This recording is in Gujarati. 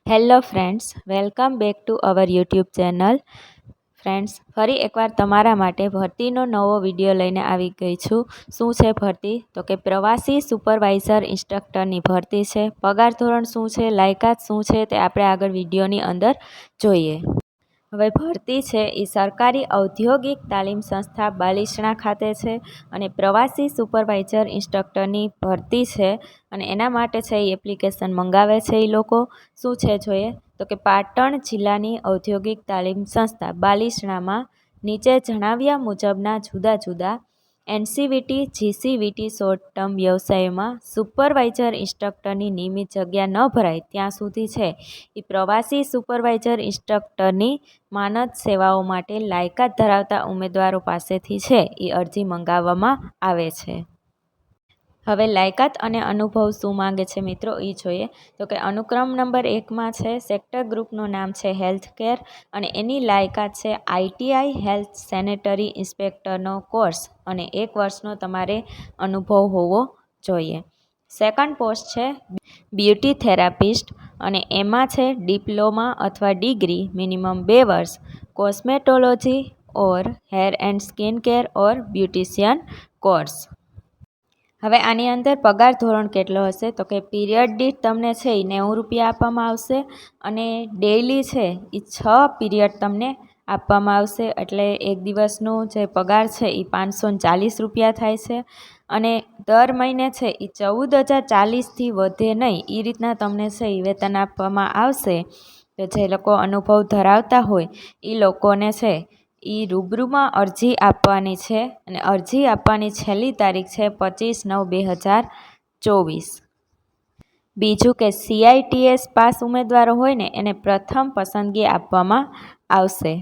Hello friends, welcome back to our YouTube channel. Friends, ફરી એકવાર તમારા માટે ભરતીનો નવો વિડીયો લઈને આવી ગઈ છું. શું છે ભરતી? તો કે પ્રવાસી સુપરવાઇઝર ઇન્સ્ટ્રક્ટરની ભરતી છે. પગાર ધોરણ શું છે, લાયકાત શું છે, તે આપણે આગળ વિડીયોની અંદર જોઈએ. હવે ભરતી છે એ સરકારી ઔદ્યોગિક તાલીમ સંસ્થા બાલિસણા ખાતે છે અને પ્રવાસી સુપરવાઇઝર ઇન્સ્ટ્રક્ટરની ભરતી છે અને એના માટે છે એ એપ્લિકેશન મંગાવે છે એ લોકો. શું છે જોઈએ તો કે પાટણ જિલ્લાની ઔદ્યોગિક તાલીમ સંસ્થા બાલિસણામાં નીચે જણાવ્યા મુજબના જુદા જુદા એનસીવીટી જીસીવીટી શોર્ટ ટર્મ વ્યવસાયમાં સુપરવાઇઝર ઇન્સ્ટ્રક્ટરની નિયમિત જગ્યા ન ભરાય ત્યાં સુધી છે એ પ્રવાસી સુપરવાઇઝર ઇન્સ્ટ્રક્ટરની માનદ સેવાઓ માટે લાયકાત ધરાવતા ઉમેદવારો પાસેથી છે એ અરજી મંગાવવામાં આવે છે. હવે લાયકાત અને અનુભવ શું માંગે છે મિત્રો એ જોઈએ તો કે અનુક્રમ નંબર 1માં છે સેક્ટર ગ્રુપનું નામ છે હેલ્થ કેર અને એની લાયકાત છે આઈટીઆઈ હેલ્થ સેનેટરી ઇન્સ્પેક્ટરનો કોર્સ અને 1 વર્ષનો તમારે અનુભવ હોવો જોઈએ. સેકન્ડ પોસ્ટ છે બ્યુટી થેરાપિસ્ટ અને એમાં છે ડિપ્લોમા અથવા ડિગ્રી મિનિમમ 2 વર્ષ cosmetology or hair and skin care or beautician course. હવે આની અંદર પગાર ધોરણ કેટલો હશે તો કે પીરિયડ દીઠ તમને છે એ 90 રૂપિયા આપવામાં આવશે અને ડેઇલી છે એ 6 પીરિયડ તમને આપવામાં આવશે એટલે એક દિવસનો જે પગાર છે એ 540 રૂપિયા થાય છે અને દર મહિને છે એ 14,040થી વધે નહીં એ રીતના તમને છે એ વેતન આપવામાં આવશે. તો જે લોકો અનુભવ ધરાવતા હોય એ લોકોને છે એ રૂબરૂમાં અરજી આપવાની છે અને અરજી આપવાની છેલ્લી તારીખ છે 25/9/2024. બીજું કે CITS પાસ ઉમેદવારો હોય ને એને પ્રથમ પસંદગી આપવામાં આવશે.